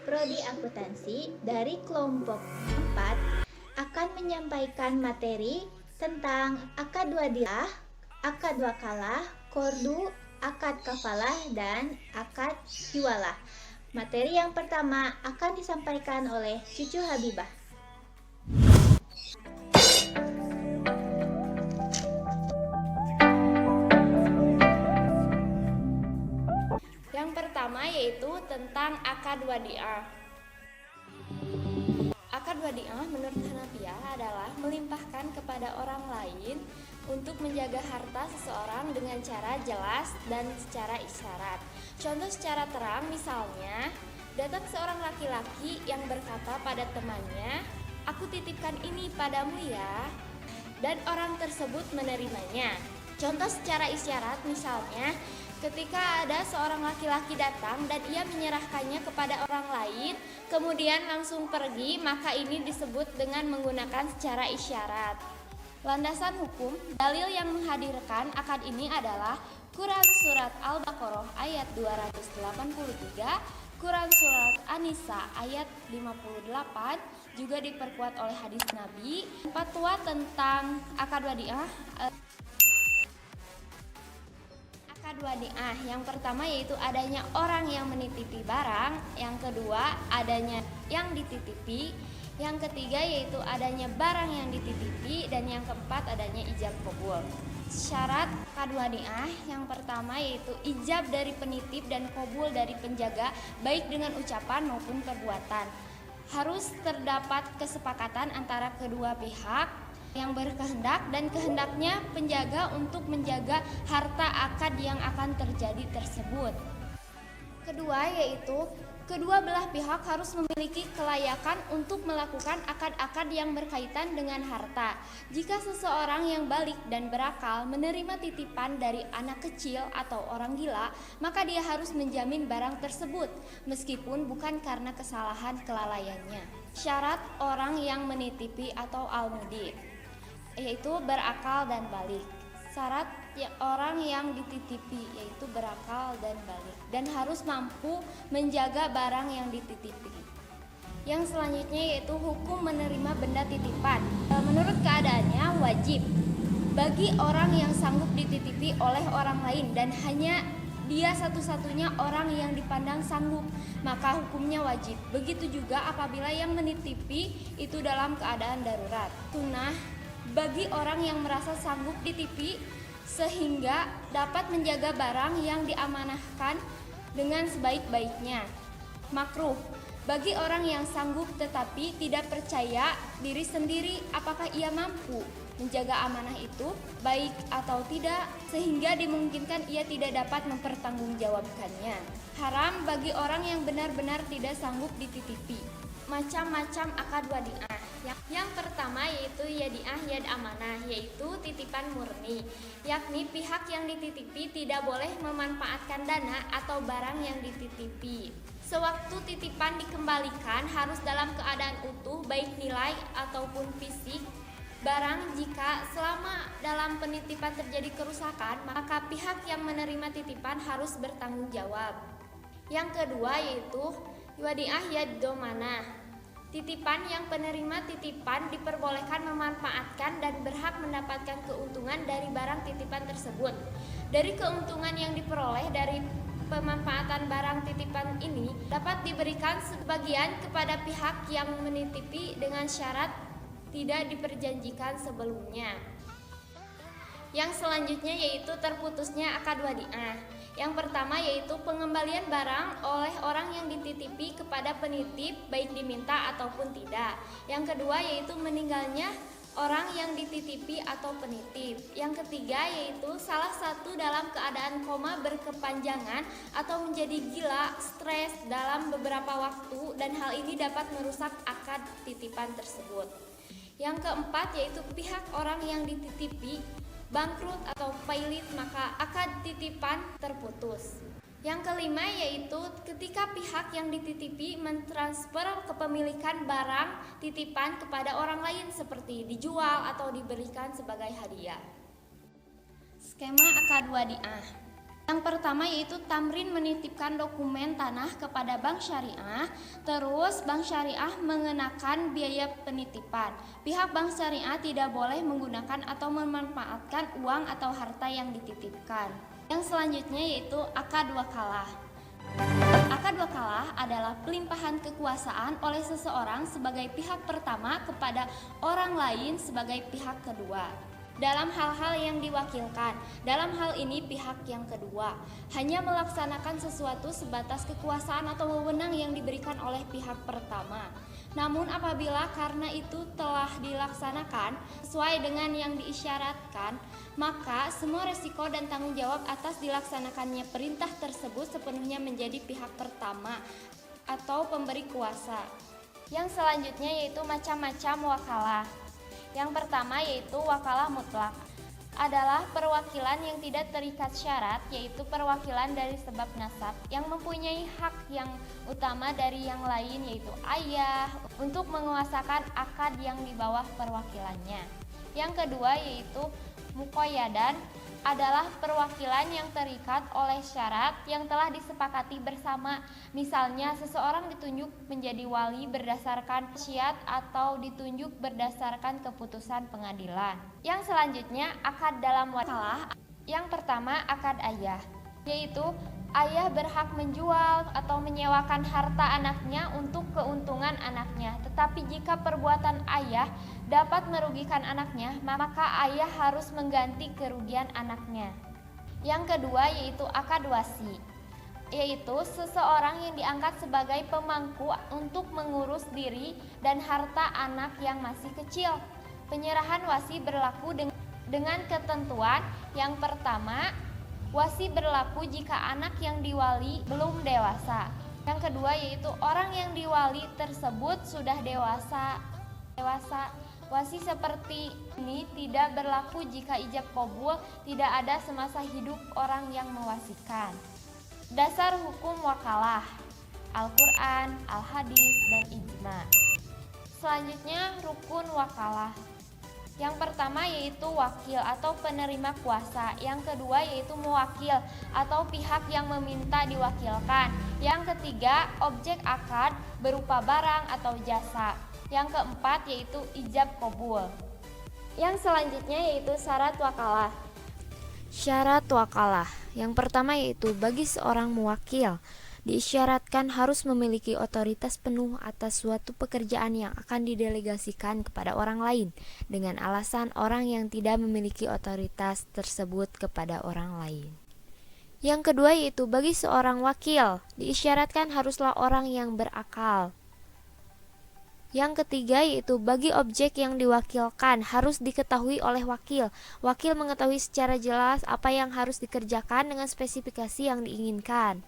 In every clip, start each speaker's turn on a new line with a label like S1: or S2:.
S1: Prodi Akuntansi dari kelompok 4 akan menyampaikan materi tentang akad wadilah, akad wakalah, kordu, akad kafalah, dan akad hiwalah. Materi yang pertama akan disampaikan oleh Cucu Habibah.
S2: Yang pertama yaitu tentang akad wadiah. Akad wadiah menurut Hanafiah adalah melimpahkan kepada orang lain untuk menjaga harta seseorang dengan cara jelas dan secara isyarat. Contoh secara terang misalnya, datang seorang laki-laki yang berkata pada temannya, "Aku titipkan ini padamu ya," dan orang tersebut menerimanya. Contoh secara isyarat misalnya, ketika ada seorang laki-laki datang dan ia menyerahkannya kepada orang lain, kemudian langsung pergi, maka ini disebut dengan menggunakan secara isyarat. Landasan hukum, dalil yang menghadirkan akad ini adalah Quran Surat Al-Baqarah ayat 283, Quran Surat An-Nisa ayat 58, juga diperkuat oleh hadis Nabi. Fatwa tentang akad wadiah. Akad wadiah yang pertama yaitu adanya orang yang menitipi barang, yang kedua adanya yang dititipi, yang ketiga yaitu adanya barang yang dititipi, dan yang keempat adanya ijab qabul. Syarat akad wadiah yang pertama yaitu ijab dari penitip dan qabul dari penjaga, baik dengan ucapan maupun perbuatan. Harus terdapat kesepakatan antara kedua pihak yang berkehendak dan kehendaknya penjaga untuk menjaga harta akad yang akan terjadi tersebut. Kedua yaitu kedua belah pihak harus memiliki kelayakan untuk melakukan akad-akad yang berkaitan dengan harta. Jika seseorang yang balik dan berakal menerima titipan dari anak kecil atau orang gila, maka dia harus menjamin barang tersebut meskipun bukan karena kesalahan kelalaiannya. Syarat orang yang menitipi atau al-mudir yaitu berakal dan balik. Syarat orang yang dititipi yaitu berakal dan balik, dan harus mampu menjaga barang yang dititipi. Yang selanjutnya yaitu hukum menerima benda titipan. Menurut keadaannya wajib bagi orang yang sanggup dititipi oleh orang lain dan hanya dia satu-satunya orang yang dipandang sanggup, maka hukumnya wajib. Begitu juga apabila yang menitipi itu dalam keadaan darurat. Sunnah bagi orang yang merasa sanggup dititipi sehingga dapat menjaga barang yang diamanahkan dengan sebaik-baiknya. Makruh bagi orang yang sanggup tetapi tidak percaya diri sendiri apakah ia mampu menjaga amanah itu baik atau tidak, sehingga dimungkinkan ia tidak dapat mempertanggungjawabkannya. Haram bagi orang yang benar-benar tidak sanggup dititipi. Macam-macam akad wadiah. Yang pertama yaitu yadiah yad amanah, yaitu titipan murni, yakni pihak yang dititipi tidak boleh memanfaatkan dana atau barang yang dititipi. Sewaktu titipan dikembalikan harus dalam keadaan utuh baik nilai ataupun fisik barang. Jika selama dalam penitipan terjadi kerusakan, maka pihak yang menerima titipan harus bertanggung jawab. Yang kedua yaitu wadiah yad domanah. Titipan yang penerima titipan diperbolehkan memanfaatkan dan berhak mendapatkan keuntungan dari barang titipan tersebut. Dari keuntungan yang diperoleh dari pemanfaatan barang titipan ini dapat diberikan sebagian kepada pihak yang menitipi dengan syarat tidak diperjanjikan sebelumnya. Yang selanjutnya yaitu terputusnya akad wadiah. Yang pertama yaitu pengembalian barang oleh orang yang dititipi kepada penitip baik diminta ataupun tidak. Yang kedua yaitu meninggalnya orang yang dititipi atau penitip. Yang ketiga yaitu salah satu dalam keadaan koma berkepanjangan atau menjadi gila, stres dalam beberapa waktu, dan hal ini dapat merusak akad titipan tersebut. Yang keempat yaitu pihak orang yang dititipi bangkrut atau pailit, maka akad titipan terputus. Yang kelima yaitu ketika pihak yang dititipi mentransfer kepemilikan barang titipan kepada orang lain seperti dijual atau diberikan sebagai hadiah. Skema akad wadiah. Yang pertama yaitu Tamrin menitipkan dokumen tanah kepada bank syariah, terus bank syariah mengenakan biaya penitipan. Pihak bank syariah tidak boleh menggunakan atau memanfaatkan uang atau harta yang dititipkan. Yang selanjutnya yaitu akad wakalah. Akad wakalah adalah pelimpahan kekuasaan oleh seseorang sebagai pihak pertama kepada orang lain sebagai pihak kedua dalam hal-hal yang diwakilkan. Dalam hal ini pihak yang kedua hanya melaksanakan sesuatu sebatas kekuasaan atau wewenang yang diberikan oleh pihak pertama. Namun apabila karena itu telah dilaksanakan sesuai dengan yang diisyaratkan, maka semua resiko dan tanggung jawab atas dilaksanakannya perintah tersebut sepenuhnya menjadi pihak pertama atau pemberi kuasa. Yang selanjutnya yaitu macam-macam wakalah. Yang pertama yaitu wakalah mutlak, adalah perwakilan yang tidak terikat syarat, yaitu perwakilan dari sebab nasab yang mempunyai hak yang utama dari yang lain yaitu ayah untuk menguasakan akad yang di bawah perwakilannya. Yang kedua yaitu muqayyadan, adalah perwakilan yang terikat oleh syarat yang telah disepakati bersama. Misalnya seseorang ditunjuk menjadi wali berdasarkan syiat atau ditunjuk berdasarkan keputusan pengadilan. Yang selanjutnya akad dalam wakalah. Yang pertama akad ayah, yaitu ayah berhak menjual atau menyewakan harta anaknya untuk keuntungan anaknya. Tetapi jika perbuatan ayah dapat merugikan anaknya, maka ayah harus mengganti kerugian anaknya. Yang kedua yaitu akad wasi, yaitu seseorang yang diangkat sebagai pemangku untuk mengurus diri dan harta anak yang masih kecil. Penyerahan wasi berlaku dengan ketentuan. Yang pertama, wasi berlaku jika anak yang diwali belum dewasa. Yang kedua yaitu orang yang diwali tersebut sudah dewasa. Wasi seperti ini tidak berlaku jika ijab qabul tidak ada semasa hidup orang yang mewasikan. Dasar hukum wakalah, Al-Quran, Al-Hadis, dan Ijma. Selanjutnya rukun wakalah. Yang pertama yaitu wakil atau penerima kuasa. Yang kedua yaitu muwakil atau pihak yang meminta diwakilkan. Yang ketiga objek akad berupa barang atau jasa. Yang keempat yaitu ijab qabul. Yang selanjutnya yaitu syarat wakalah. Syarat wakalah. Yang pertama yaitu bagi seorang muwakil diisyaratkan harus memiliki otoritas penuh atas suatu pekerjaan yang akan didelegasikan kepada orang lain, dengan alasan orang yang tidak memiliki otoritas tersebut kepada orang lain. Yang kedua yaitu bagi seorang wakil diisyaratkan haruslah orang yang berakal. Yang ketiga yaitu bagi objek yang diwakilkan harus diketahui oleh wakil. Wakil mengetahui secara jelas apa yang harus dikerjakan dengan spesifikasi yang diinginkan.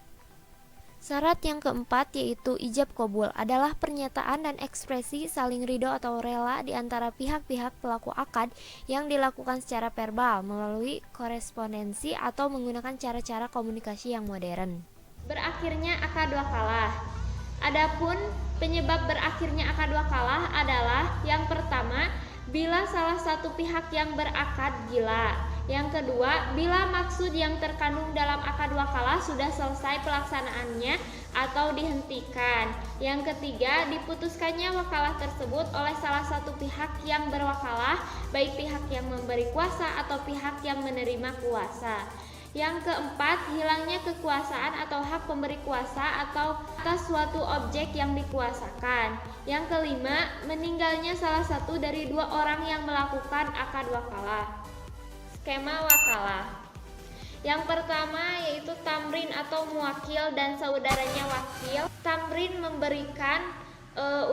S2: Syarat yang keempat yaitu ijab qabul, adalah pernyataan dan ekspresi saling ridho atau rela di antara pihak-pihak pelaku akad yang dilakukan secara verbal, melalui korespondensi atau menggunakan cara-cara komunikasi yang modern. Berakhirnya akad wakalah. Adapun penyebab berakhirnya akad wakalah adalah yang pertama, bila salah satu pihak yang berakad gila. Yang kedua, bila maksud yang terkandung dalam akad wakalah sudah selesai pelaksanaannya atau dihentikan. Yang ketiga, diputuskannya wakalah tersebut oleh salah satu pihak yang berwakalah, baik pihak yang memberi kuasa atau pihak yang menerima kuasa. Yang keempat, hilangnya kekuasaan atau hak pemberi kuasa atau atas suatu objek yang dikuasakan. Yang kelima, meninggalnya salah satu dari dua orang yang melakukan akad wakalah. Skema wakalah. Yang pertama yaitu tamrin atau muwakil dan saudaranya wakil. Tamrin memberikan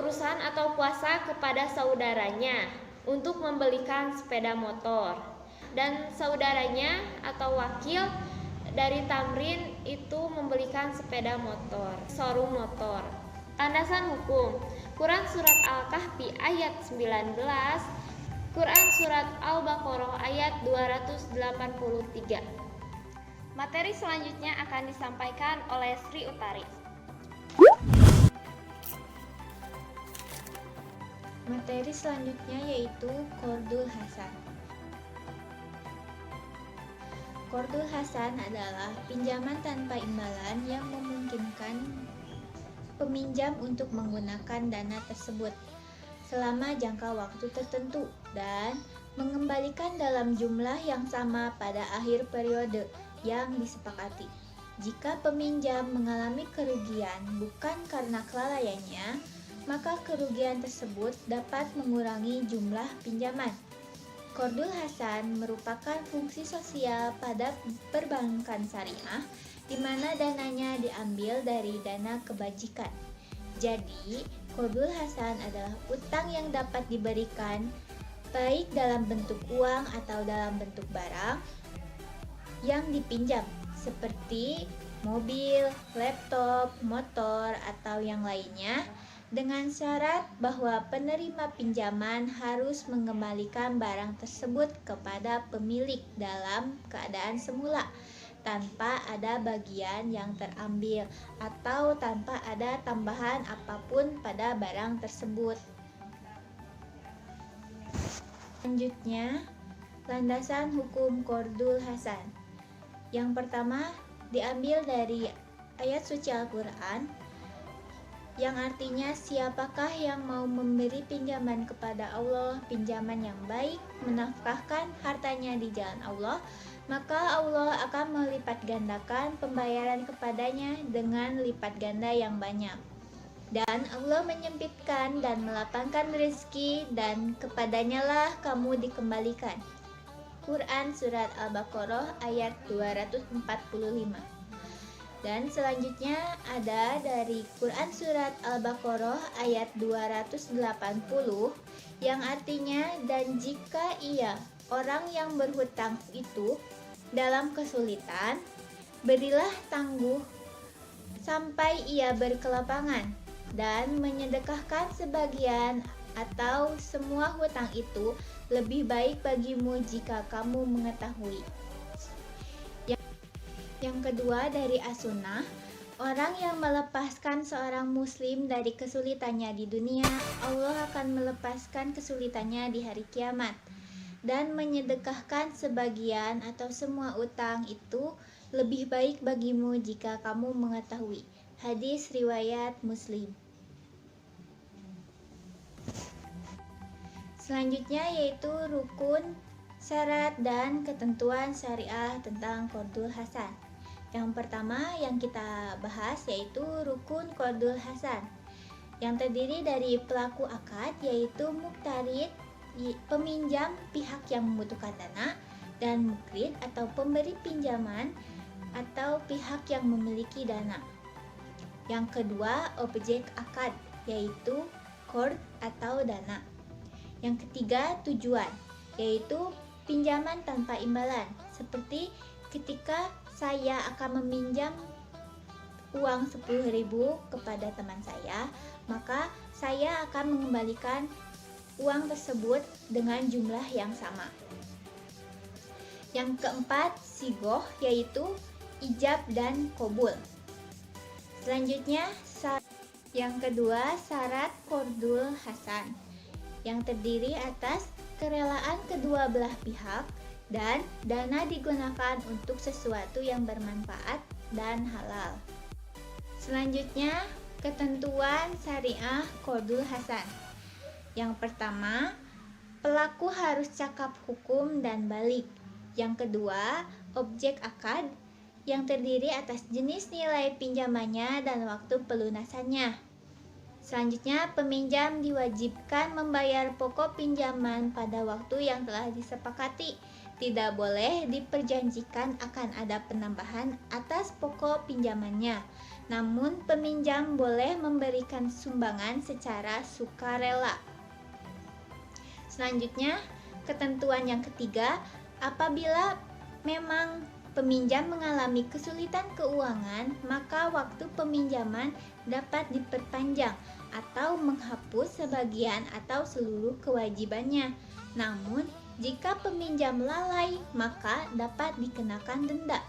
S2: urusan atau kuasa kepada saudaranya untuk membelikan sepeda motor, dan saudaranya atau wakil dari tamrin itu membelikan sepeda motor, showroom motor. Landasan hukum, Quran Surat Al-Kahfi ayat 19, Quran Surat Al-Baqarah ayat 283. Materi selanjutnya akan disampaikan oleh Sri Utari.
S1: Materi selanjutnya yaitu Qardul Hasan. Qardul Hasan adalah pinjaman tanpa imbalan yang memungkinkan peminjam untuk menggunakan dana tersebut selama jangka waktu tertentu dan mengembalikan dalam jumlah yang sama pada akhir periode yang disepakati. Jika peminjam mengalami kerugian bukan karena kelalaiannya, maka kerugian tersebut dapat mengurangi jumlah pinjaman. Qardul Hasan merupakan fungsi sosial pada perbankan syariah di mana dananya diambil dari dana kebajikan. Jadi, Qardul Hasan adalah utang yang dapat diberikan baik dalam bentuk uang atau dalam bentuk barang yang dipinjam seperti mobil, laptop, motor, atau yang lainnya dengan syarat bahwa penerima pinjaman harus mengembalikan barang tersebut kepada pemilik dalam keadaan semula tanpa ada bagian yang terambil atau tanpa ada tambahan apapun pada barang tersebut. Selanjutnya, landasan hukum Qardul Hasan. Yang pertama diambil dari ayat suci Al-Quran yang artinya siapakah yang mau memberi pinjaman kepada Allah, pinjaman yang baik, menafkahkan hartanya di jalan Allah, maka Allah akan melipat gandakan pembayaran kepadanya dengan lipat ganda yang banyak. Dan Allah menyempitkan dan melapangkan rezeki dan kepadanya lah kamu dikembalikan. Quran Surat Al-Baqarah ayat 245. Dan selanjutnya ada dari Quran Surat Al-Baqarah ayat 280 yang artinya dan jika ia orang yang berhutang itu dalam kesulitan, berilah tangguh sampai ia berkelapangan dan menyedekahkan sebagian atau semua hutang itu lebih baik bagimu jika kamu mengetahui. Yang kedua dari As-Sunnah, orang yang melepaskan seorang muslim dari kesulitannya di dunia, Allah akan melepaskan kesulitannya di hari kiamat. Dan menyedekahkan sebagian atau semua utang itu lebih baik bagimu jika kamu mengetahui. Hadis riwayat Muslim. Selanjutnya yaitu rukun, syarat, dan ketentuan syariah tentang Qardul Hasan. Yang pertama yang kita bahas yaitu rukun Qardul Hasan, yang terdiri dari pelaku akad yaitu muqtarid, peminjam pihak yang membutuhkan dana, dan mukrid atau pemberi pinjaman atau pihak yang memiliki dana. Yang kedua objek akad yaitu qard atau dana. Yang ketiga tujuan yaitu pinjaman tanpa imbalan, seperti ketika saya akan meminjam uang 10.000 kepada teman saya, maka saya akan mengembalikan uang tersebut dengan jumlah yang sama. Yang keempat, sigoh, yaitu ijab dan qabul. Selanjutnya, yang kedua, syarat Qardul Hasan, yang terdiri atas kerelaan kedua belah pihak dan dana digunakan untuk sesuatu yang bermanfaat dan halal. Selanjutnya, ketentuan syariah Qardul Hasan. Yang pertama, pelaku harus cakap hukum dan balik. Yang kedua, objek akad yang terdiri atas jenis nilai pinjamannya dan waktu pelunasannya. Selanjutnya, peminjam diwajibkan membayar pokok pinjaman pada waktu yang telah disepakati. Tidak boleh diperjanjikan akan ada penambahan atas pokok pinjamannya. Namun, peminjam boleh memberikan sumbangan secara sukarela. Selanjutnya, ketentuan yang ketiga, apabila memang peminjam mengalami kesulitan keuangan, maka waktu peminjaman dapat diperpanjang atau menghapus sebagian atau seluruh kewajibannya. Namun, jika peminjam lalai, maka dapat dikenakan denda.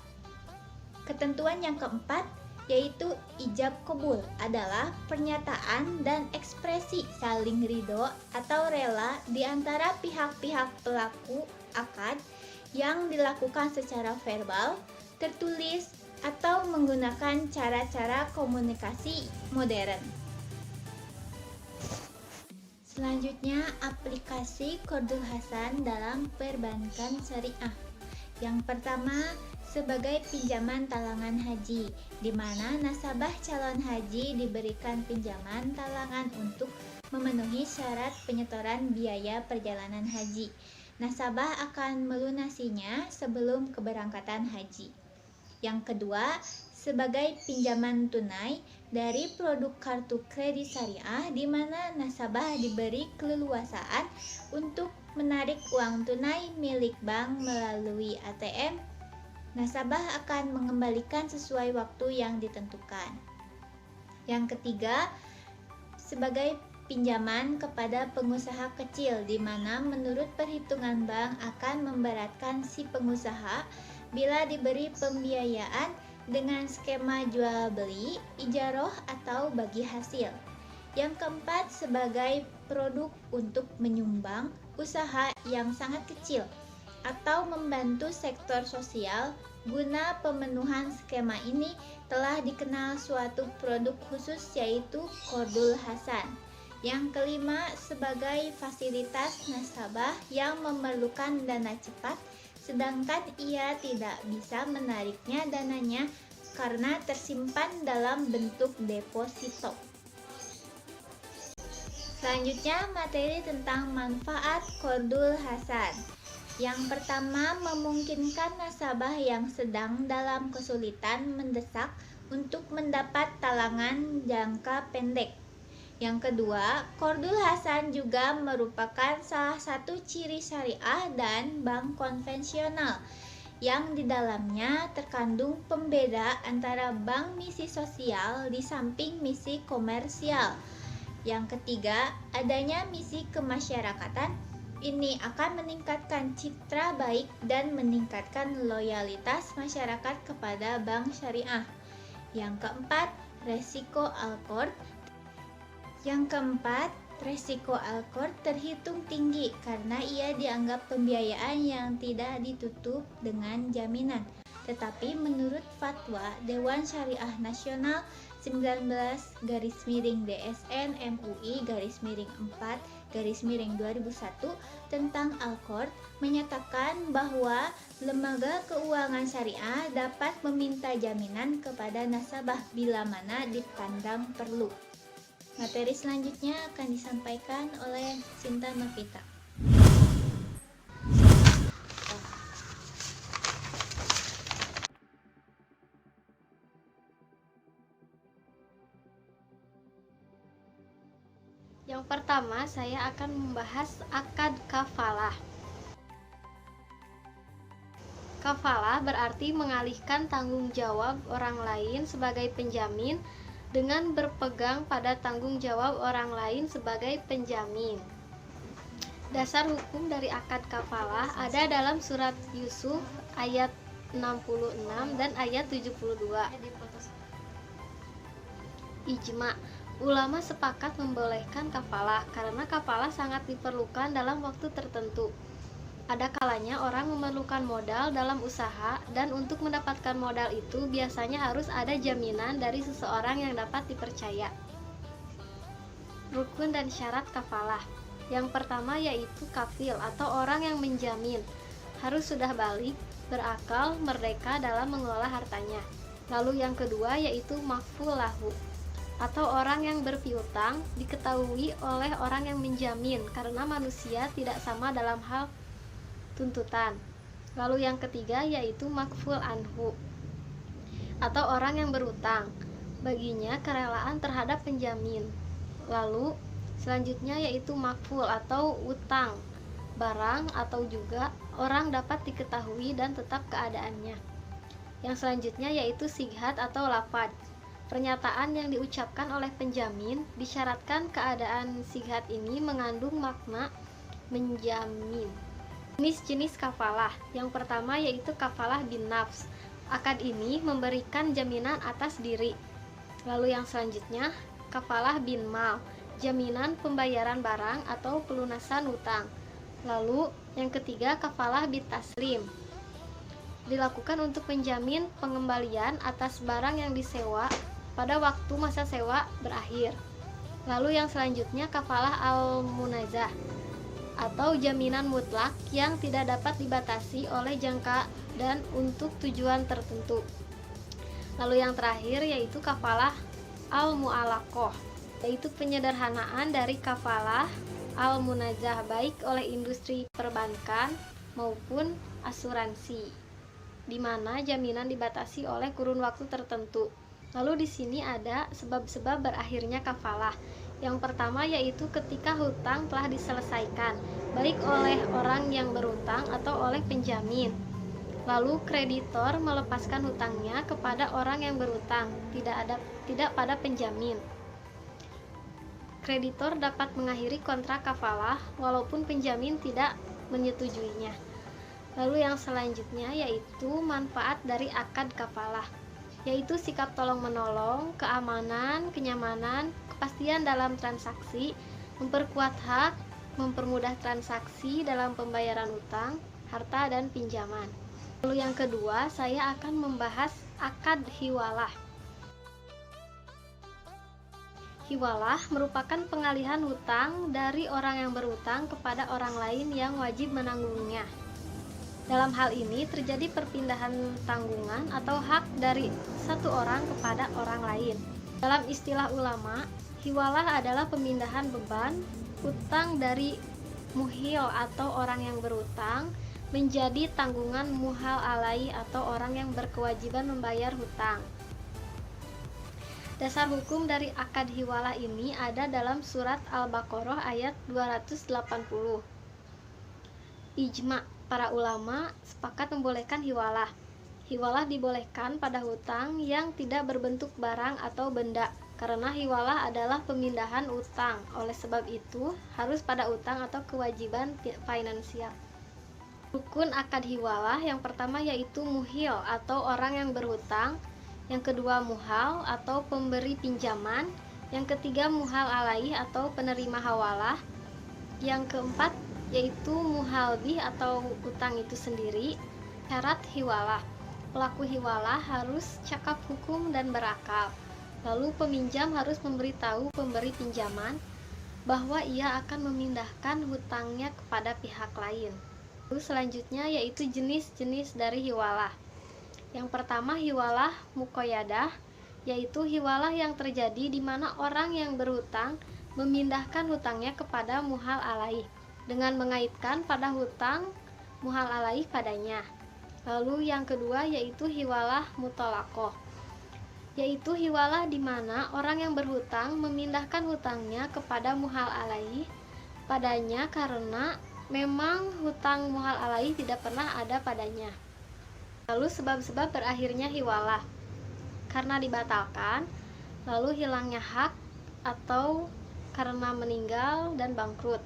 S1: Ketentuan yang keempat, yaitu ijab qabul, adalah pernyataan dan ekspresi saling ridho atau rela di antara pihak-pihak pelaku akad yang dilakukan secara verbal, tertulis, atau menggunakan cara-cara komunikasi modern. Selanjutnya, aplikasi Qardul Hasan dalam perbankan syariah. Yang pertama, sebagai pinjaman talangan haji, di mana nasabah calon haji diberikan pinjaman talangan untuk memenuhi syarat penyetoran biaya perjalanan haji. Nasabah akan melunasinya sebelum keberangkatan haji. Yang kedua, sebagai pinjaman tunai dari produk kartu kredit syariah, di mana nasabah diberi keleluasaan untuk menarik uang tunai milik bank melalui ATM. Nasabah akan mengembalikan sesuai waktu yang ditentukan. Yang ketiga, sebagai pinjaman kepada pengusaha kecil, di mana menurut perhitungan bank akan memberatkan si pengusaha bila diberi pembiayaan dengan skema jual beli, ijaroh, atau bagi hasil. Yang keempat, sebagai produk untuk menyumbang usaha yang sangat kecil atau membantu sektor sosial. Guna pemenuhan skema ini telah dikenal suatu produk khusus, yaitu Qardul Hasan. Yang kelima, sebagai fasilitas nasabah yang memerlukan dana cepat, sedangkan ia tidak bisa menariknya dananya karena tersimpan dalam bentuk deposito. Selanjutnya, materi tentang manfaat Qardul Hasan. Yang pertama, memungkinkan nasabah yang sedang dalam kesulitan mendesak untuk mendapat talangan jangka pendek. Yang kedua, Qardul Hasan juga merupakan salah satu ciri syariah dan bank konvensional yang di dalamnya terkandung pembeda antara bank misi sosial di samping misi komersial. Yang ketiga, adanya misi kemasyarakatan. Ini akan meningkatkan citra baik dan meningkatkan loyalitas masyarakat kepada bank syariah. Yang keempat, resiko Al-Qard. Resiko Al-Qard terhitung tinggi karena ia dianggap pembiayaan yang tidak ditutup dengan jaminan. Tetapi menurut fatwa Dewan Syariah Nasional 19/DSN MUI /4/2001 tentang Al-Qard menyatakan bahwa lembaga keuangan syariah dapat meminta jaminan kepada nasabah bila mana dipandang perlu. Materi selanjutnya akan disampaikan oleh Sinta Novita.
S3: Yang pertama, saya akan membahas akad kafalah. Kafalah berarti mengalihkan tanggung jawab orang lain sebagai penjamin dengan berpegang pada tanggung jawab orang lain sebagai penjamin. Dasar hukum dari akad kafalah ada dalam surat Yusuf ayat 66 dan ayat 72. Ijma, ulama sepakat membolehkan kafalah karena kafalah sangat diperlukan dalam waktu tertentu. Ada kalanya orang memerlukan modal dalam usaha, dan untuk mendapatkan modal itu biasanya harus ada jaminan dari seseorang yang dapat dipercaya. Rukun dan syarat kafalah. Yang pertama yaitu kafil atau orang yang menjamin. Harus sudah balik, berakal, merdeka dalam mengelola hartanya. Lalu yang kedua yaitu makful lahu, atau orang yang berpiutang, diketahui oleh orang yang menjamin karena manusia tidak sama dalam hal tuntutan. Lalu yang ketiga yaitu makful anhu, atau orang yang berutang, baginya kerelaan terhadap penjamin. Lalu selanjutnya yaitu makful atau utang, barang atau juga orang dapat diketahui dan tetap keadaannya. Yang selanjutnya yaitu sighat atau lafadz, pernyataan yang diucapkan oleh penjamin, disyaratkan keadaan sighat ini mengandung makna menjamin. Jenis-jenis kafalah. Yang pertama yaitu kafalah bin nafs. Akad ini memberikan jaminan atas diri. Lalu yang selanjutnya kafalah bin mal, jaminan pembayaran barang atau pelunasan utang. Lalu yang ketiga kafalah bin taslim, dilakukan untuk menjamin pengembalian atas barang yang disewa pada waktu masa sewa berakhir. Lalu yang selanjutnya kafalah al-munazah atau jaminan mutlak yang tidak dapat dibatasi oleh jangka dan untuk tujuan tertentu. Lalu yang terakhir yaitu kafalah al-mu'alaqah, yaitu penyederhanaan dari kafalah al-munazah baik oleh industri perbankan maupun asuransi, di mana jaminan dibatasi oleh kurun waktu tertentu. Lalu di sini ada sebab-sebab berakhirnya kafalah. Yang pertama yaitu ketika hutang telah diselesaikan, baik oleh orang yang berhutang atau oleh penjamin. Lalu kreditor melepaskan hutangnya kepada orang yang berhutang, tidak pada penjamin. Kreditor dapat mengakhiri kontrak kafalah walaupun penjamin tidak menyetujuinya. Lalu yang selanjutnya yaitu manfaat dari akad kafalah, yaitu sikap tolong-menolong, keamanan, kenyamanan, kepastian dalam transaksi, memperkuat hak, mempermudah transaksi dalam pembayaran utang, harta, dan pinjaman. Lalu yang kedua, saya akan membahas akad hiwalah. Hiwalah merupakan pengalihan hutang dari orang yang berhutang kepada orang lain yang wajib menanggungnya. Dalam hal ini terjadi perpindahan tanggungan atau hak dari satu orang kepada orang lain. Dalam istilah ulama, hiwalah adalah pemindahan beban hutang dari muhil atau orang yang berhutang menjadi tanggungan muhal alai atau orang yang berkewajiban membayar hutang. Dasar hukum dari akad hiwalah ini ada dalam surat Al-Baqarah ayat 280. Ijma' para ulama sepakat membolehkan hiwalah. Hiwalah dibolehkan pada hutang yang tidak berbentuk barang atau benda, karena hiwalah adalah pemindahan utang. Oleh sebab itu, harus pada utang atau kewajiban finansial. Rukun akad hiwalah yang pertama yaitu muhil atau orang yang berhutang, yang kedua muhal atau pemberi pinjaman, yang ketiga muhal alai atau penerima hawalah, yang keempat yaitu muhalbih atau utang itu sendiri. Syarat hiwalah, pelaku hiwalah harus cakap hukum dan berakal. Lalu peminjam harus memberitahu pemberi pinjaman bahwa ia akan memindahkan hutangnya kepada pihak lain. Lalu selanjutnya yaitu jenis-jenis dari hiwalah. Yang pertama hiwalah muqayyadah, yaitu hiwalah yang terjadi di mana orang yang berhutang memindahkan hutangnya kepada muhal alai dengan mengaitkan pada hutang muhal alai padanya. Lalu yang kedua yaitu hiwalah mutolaqoh, yaitu hiwalah di mana orang yang berhutang memindahkan hutangnya kepada muhal alai padanya karena memang hutang muhal alai tidak pernah ada padanya. Lalu sebab-sebab berakhirnya hiwalah, karena dibatalkan, lalu hilangnya hak atau karena meninggal dan bangkrut.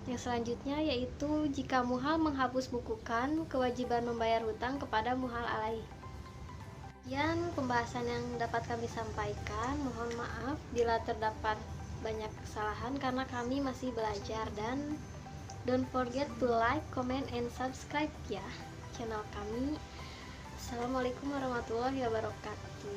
S3: Yang selanjutnya yaitu jika muhal menghapus bukukan kewajiban membayar hutang kepada muhal alai. Sekian pembahasan yang dapat kami sampaikan. Mohon maaf bila terdapat banyak kesalahan karena kami masih belajar, dan don't forget to like, comment, and subscribe ya channel kami. Assalamualaikum warahmatullahi wabarakatuh.